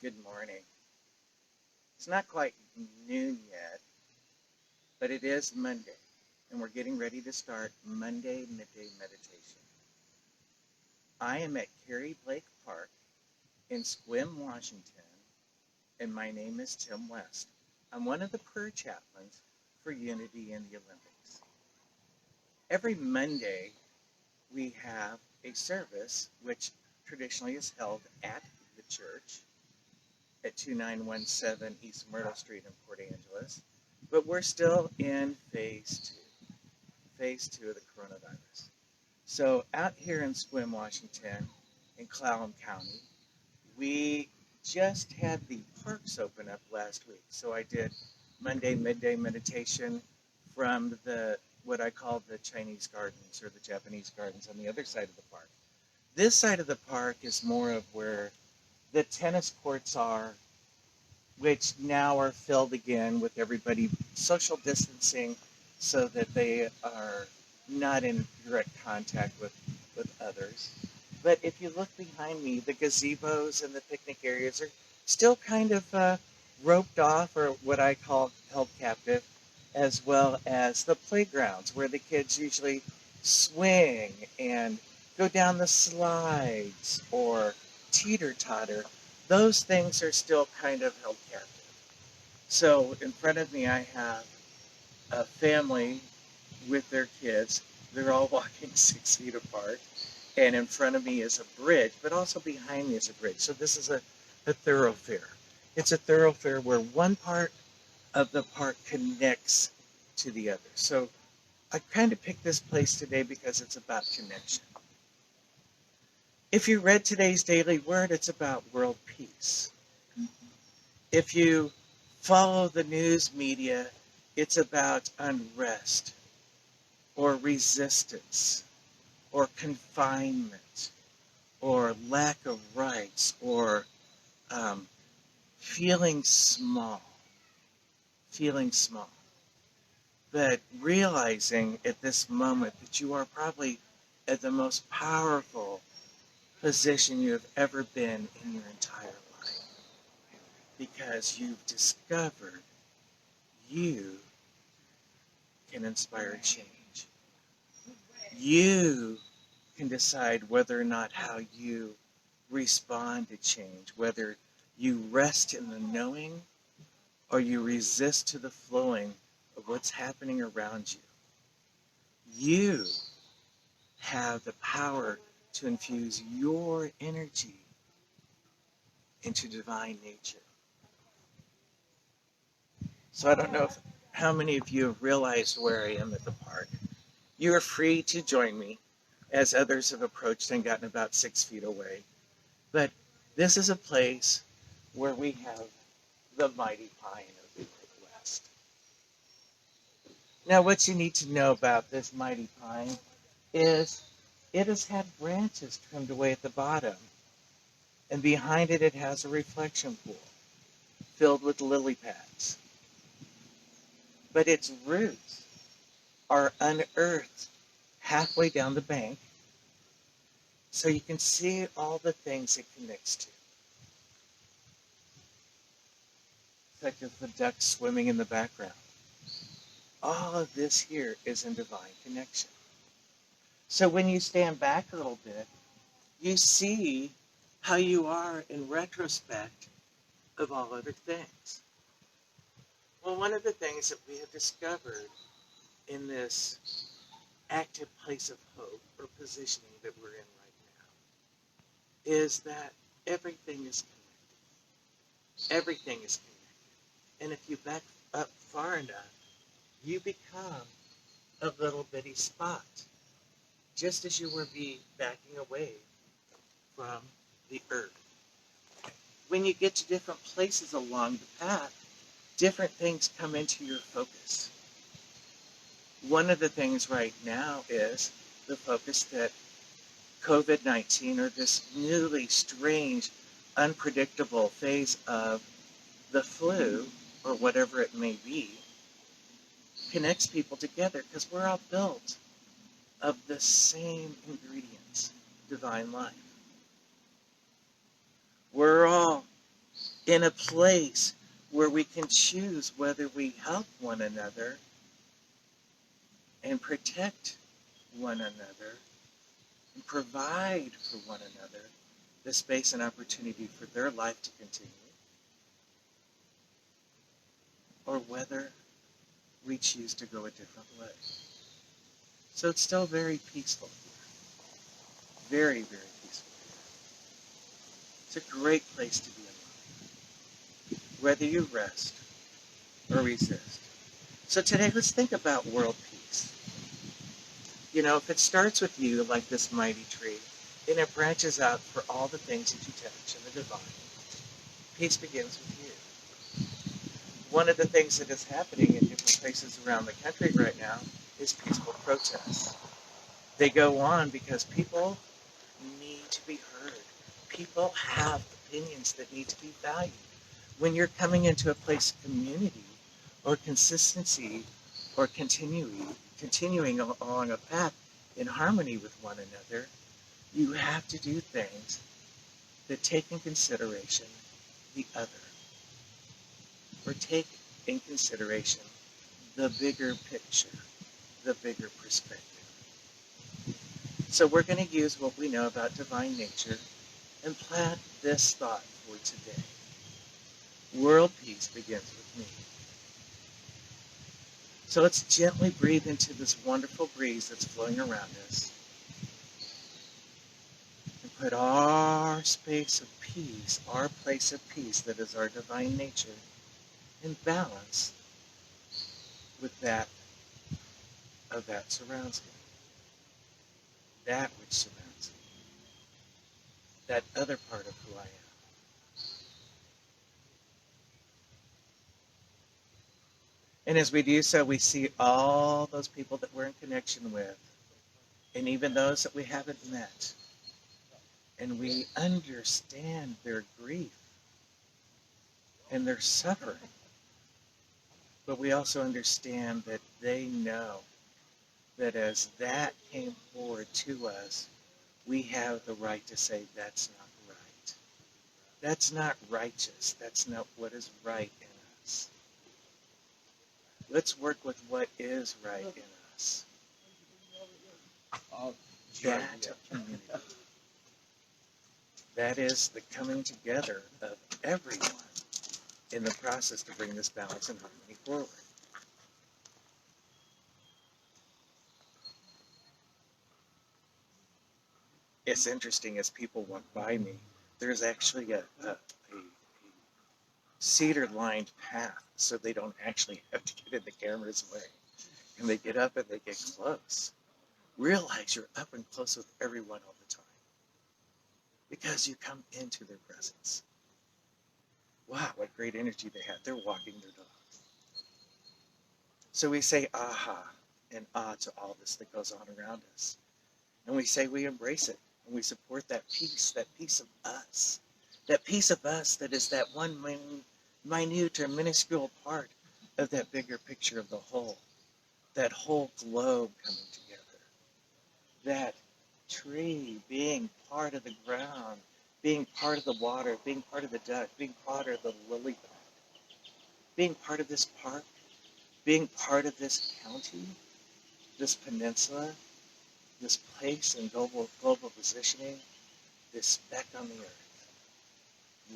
Good morning. It's not quite noon yet, but it is Monday, and we're getting ready to start Monday Midday Meditation. I am at Carrie Blake Park in Sequim, Washington, and my name is Tim West. I'm one of the prayer chaplains for Unity in the Olympics. Every Monday, we have a service which traditionally is held at the church at 2917 East Myrtle Street in Port Angeles, but we're still in phase two of the coronavirus. So out here in Sequim, Washington, in Clallam County, we just had the parks open up last week. So I did Monday midday meditation from what I call the Chinese gardens or the Japanese gardens on the other side of the park. This side of the park is more of where the tennis courts are, which now are filled again with everybody social distancing so that they are not in direct contact with others. But if you look behind me, the gazebos and the picnic areas are still kind of roped off, or what I call held captive, as well as the playgrounds where the kids usually swing and go down the slides or teeter-totter. Those things are still kind of held captive. So in front of me, I have a family with their kids. They're all walking 6 feet apart. And in front of me is a bridge, but also behind me is a bridge. So this is a thoroughfare. It's a thoroughfare where one part of the park connects to the other. So I kind of picked this place today because it's about connection. If you read today's daily word, it's about world peace. If you follow the news media, it's about unrest or resistance or confinement or lack of rights or feeling small. But realizing at this moment that you are probably at the most powerful position you have ever been in your entire life, because you've discovered you can inspire change. You can decide whether or not how you respond to change, whether you rest in the knowing or you resist to the flowing of what's happening around you. You have the power to infuse your energy into divine nature. So I don't know how many of you have realized where I am at the park. You are free to join me as others have approached and gotten about 6 feet away. But this is a place where we have the mighty pine of the Northwest. Now, what you need to know about this mighty pine is it has had branches trimmed away at the bottom, and behind it, it has a reflection pool filled with lily pads. But its roots are unearthed halfway down the bank, so you can see all the things it connects to, such as the ducks swimming in the background. All of this here is in divine connection. So when you stand back a little bit, you see how you are in retrospect of all other things. Well, one of the things that we have discovered in this active place of hope or positioning that we're in right now is that everything is connected. Everything is connected. And if you back up far enough, you become a little bitty spot, just as you were backing away from the earth. When you get to different places along the path, different things come into your focus. One of the things right now is the focus that COVID-19, or this newly strange, unpredictable phase of the flu, or whatever it may be, connects people together because we're all built of the same ingredients, divine life. We're all in a place where we can choose whether we help one another and protect one another and provide for one another the space and opportunity for their life to continue, or whether we choose to go a different way. So it's still very peaceful here. Very, very peaceful here. It's a great place to be alive, whether you rest or resist. So today, let's think about world peace. You know, if it starts with you like this mighty tree, then it branches out for all the things that you touch in the divine. Peace begins with you. One of the things that is happening in different places around the country right now is peaceful protests. They go on because people need to be heard. People have opinions that need to be valued. When you're coming into a place of community or consistency or continuing along a path in harmony with one another, you have to do things that take in consideration the other, or take in consideration the bigger picture, the bigger perspective. So we're going to use what we know about divine nature and plant this thought for today. World peace begins with me. So let's gently breathe into this wonderful breeze that's flowing around us and put our space of peace, our place of peace that is our divine nature, in balance with that of that surrounds me. That which surrounds me. That other part of who I am. And as we do so, we see all those people that we're in connection with, and even those that we haven't met. And we understand their grief and their suffering. But we also understand that they know that as that came forward to us, we have the right to say, that's not right. That's not righteous. That's not what is right in us. Let's work with what is right in us. That community. That is the coming together of everyone in the process to bring this balance and harmony forward. It's interesting, as people walk by me, there's actually a cedar-lined path, so they don't actually have to get in the camera's way. And they get up and they get close. Realize you're up and close with everyone all the time, because you come into their presence. Wow, what great energy they have. They're walking their dog. So we say aha and ah to all this that goes on around us. And we say we embrace it, and we support that peace of us. That piece of us that is that one minute or minuscule part of that bigger picture of the whole. That whole globe coming together. That tree being part of the ground, being part of the water, being part of the duck, being part of the lily pad, being part of this park, being part of this county, this peninsula, this place in global positioning, this speck on the earth.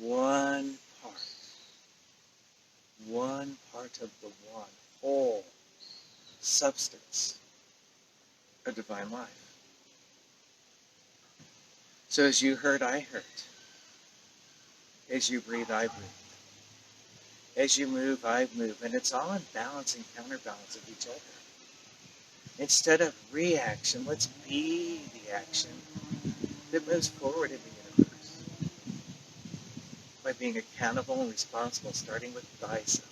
One part of the one whole substance of divine life. So as you heard, I heard. As you breathe, I breathe. As you move, I move. And it's all in balance and counterbalance of each other. Instead of reaction, let's be the action that moves forward in the universe. By being accountable and responsible, starting with thyself.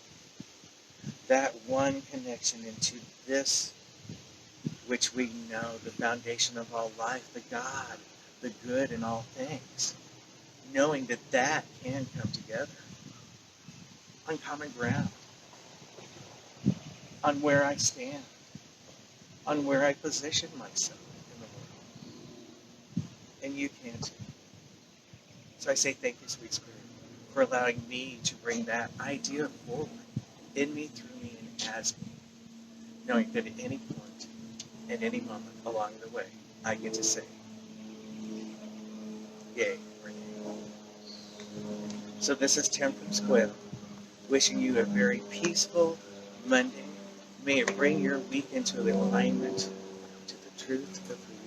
That one connection into this which we know, the foundation of all life, the God, the good in all things. Knowing that that can come together on common ground, on where I stand, on where I position myself in the world. And you can too. So I say thank you, sweet spirit. for allowing me to bring that idea forward in me, through me, and as me, knowing that at any point, at any moment along the way, I get to say, yay or nay. So this is Tim from Squim, wishing you a very peaceful Monday. May it bring your week into alignment to the truth of who